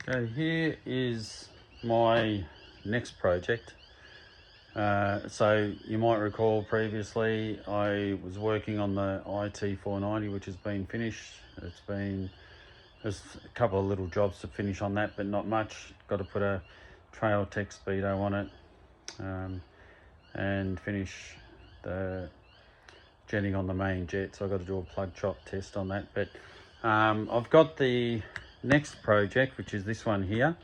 Okay, here is my next project. So you might recall previously I was working on the IT490, which has been finished. There's a couple of little jobs to finish on that, but not much. Got to put a trail tech speedo on it and finish the jetting on the main jet. So I've got to do a plug chop test on that. But I've got the next project, which is this one here.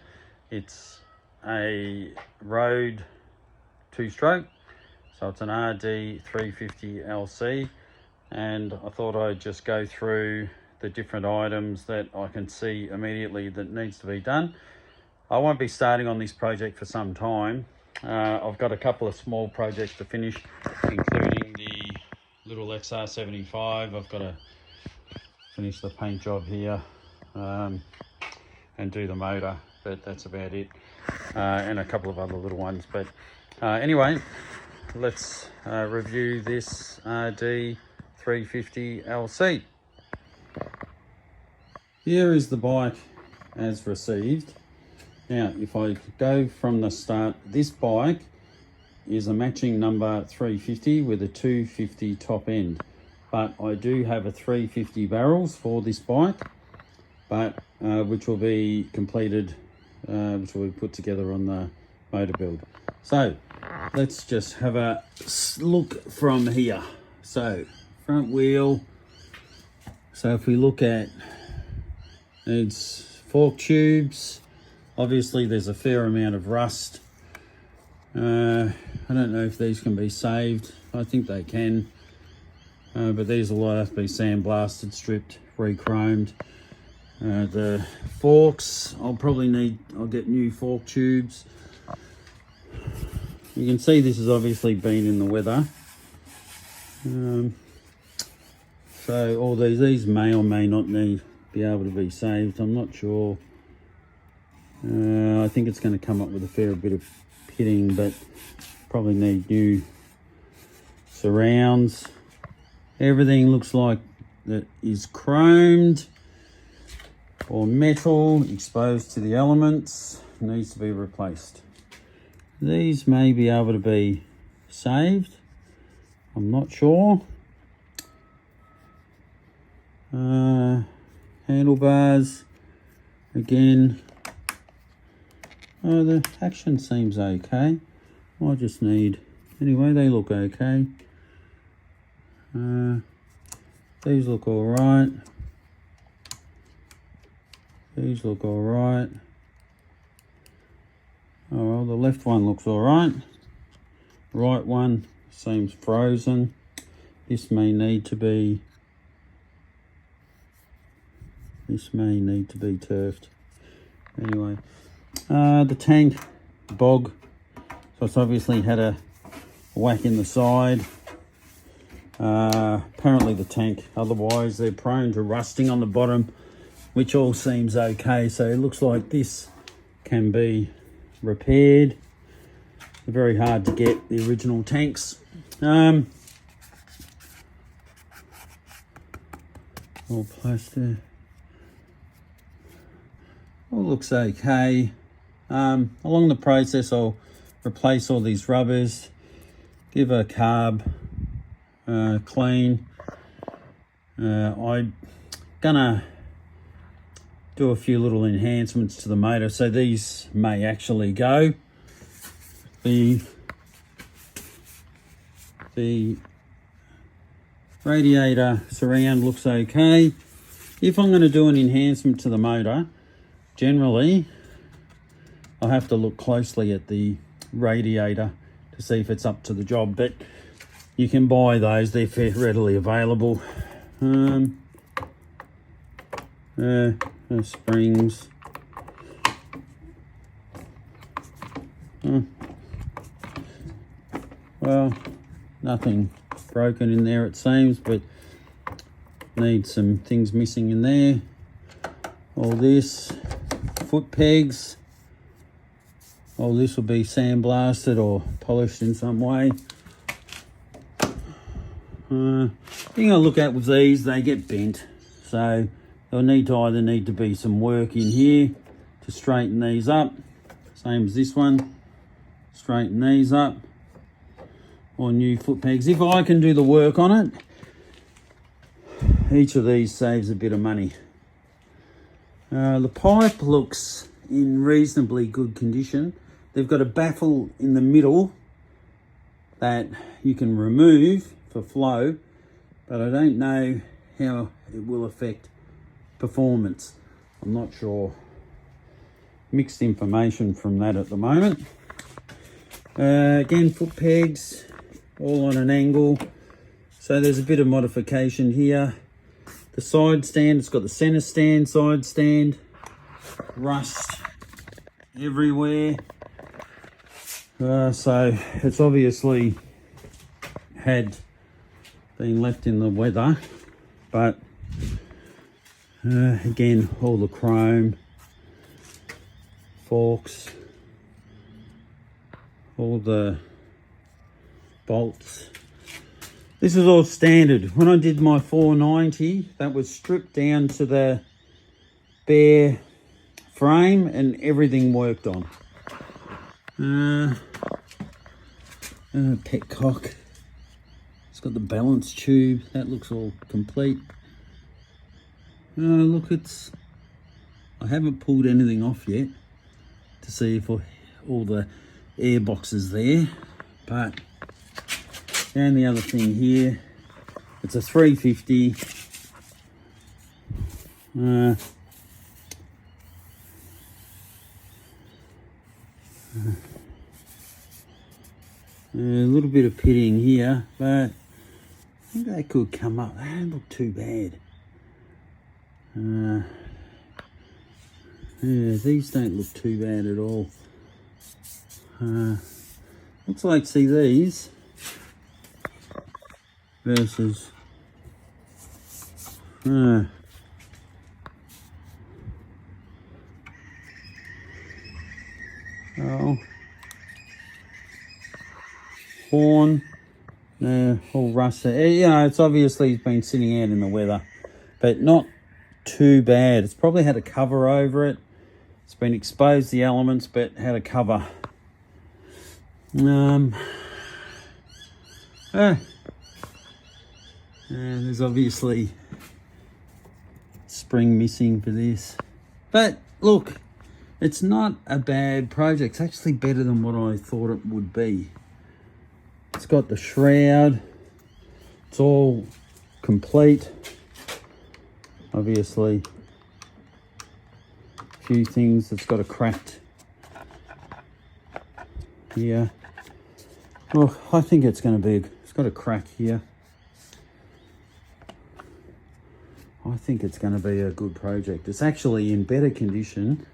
It's a road two-stroke, so it's an RD350LC, and I thought I'd just go through the different items that I can see immediately that needs to be done. I won't be starting on this project for some time. I've got a couple of small projects to finish, including the little XR75. I've got to finish the paint job here and do the motor, but that's about it, and a couple of other little ones. But anyway, let's review this RD350LC. Here is the bike as received. Now, if I go from the start, this bike is a matching number 350 with a 250 top end, but I do have a 350 barrels for this bike, but which will be completed, which will be put together on the motor build. So let's just have a look from here. So front wheel, so if we look at, it's fork tubes. Obviously there's a fair amount of rust. I don't know if these can be saved. I think they can, but these will have to be sandblasted, stripped, re-chromed. The forks, I'll get new fork tubes. You can see this has obviously been in the weather. So all these may or may not be able to be saved. I'm not sure. I think it's going to come up with a fair bit of pitting, but probably need new surrounds. Everything looks like that is chromed or metal exposed to the elements, needs to be replaced. These may be able to be saved, I'm not sure. Handlebars, again, the action seems okay. I just need, anyway, they look okay. These look all right. These look all right. Oh well, the left one looks all right. Right one seems frozen. This may need to be turfed. Anyway, the tank, bog, so it's obviously had a whack in the side. Apparently the tank, otherwise they're prone to rusting on the bottom, which all seems okay. So it looks like this can be repaired. They're very hard to get, the original tanks. All plaster. All looks okay. Along the process, I'll replace all these rubbers, give a carb clean. I'm gonna do a few little enhancements to the motor, so these may actually go. The radiator surround looks okay. If I'm going to do an enhancement to the motor, generally I'll have to look closely at the radiator to see if it's up to the job, but you can buy those, they're readily available. The springs. Well, nothing broken in there it seems, but need some things missing in there. All this, foot pegs. All this will be sandblasted or polished in some way. Thing I look at with these, they get bent, so there'll either need to be some work in here to to straighten these up. Same as this one. Straighten these up. Or new foot pegs. If I can do the work on it, each of these saves a bit of money. The pipe looks in reasonably good condition. They've got a baffle in the middle that you can remove for flow, but I don't know how it will affect performance. I'm not sure. Mixed information from that at the moment. Again, foot pegs, all on an angle. So there's a bit of modification here. The side stand, it's got the center stand, side stand, rust everywhere. So it's obviously had been left in the weather, but again, all the chrome, forks, all the bolts. This is all standard. When I did my 490, that was stripped down to the bare frame and everything worked on. Petcock. It's got the balance tube. That looks all complete. Look, I haven't pulled anything off yet to see if all the air boxes there, but and the other thing here, it's a 350. A little bit of pitting here, but I think they could come up. They don't look too bad. Yeah, these don't look too bad at all. Looks like, see these versus horn, all rusted. You know, it's obviously been sitting out in the weather, but not too bad. It's probably had a cover over it. It's been exposed to the elements, but had a cover. There's obviously spring missing for this, but look, it's not a bad project. It's actually better than what I thought it would be. It's got the shroud. It's all complete. Obviously, a few things. It's got a cracked here. Well, I think it's going to be. It's got a crack here. I think it's going to be a good project. It's actually in better condition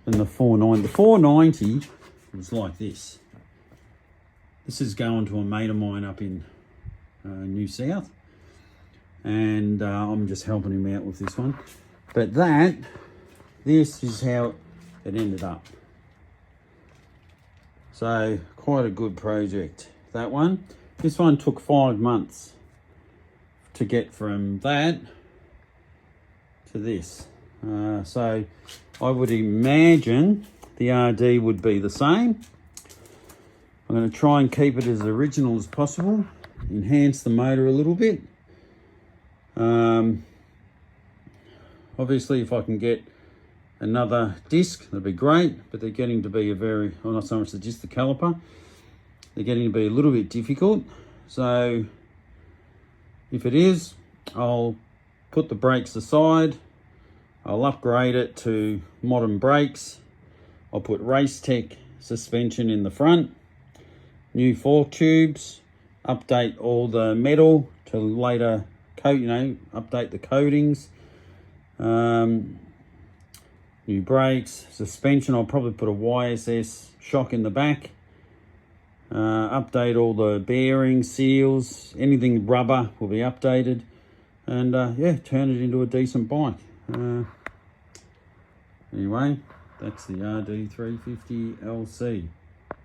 than the 490. The 490 was like this. This is going to a mate of mine up in New South, and I'm just helping him out with this one. But this is how it ended up. So quite a good project, that one. This one took 5 months to get from that to this. So I would imagine the RD would be the same. I'm going to try and keep it as original as possible, enhance the motor a little bit. Obviously, if I can get another disc, that'd be great, but they're getting to be not so much the disc, the caliper. They're getting to be a little bit difficult. So if it is, I'll put the brakes aside. I'll upgrade it to modern brakes. I'll put Resto suspension in the front, new fork tubes, update all the metal to later coat, update the coatings, new brakes, suspension. I'll probably put a YSS shock in the back, update all the bearings, seals, anything rubber will be updated, and turn it into a decent bike. Anyway, that's the RD350LC.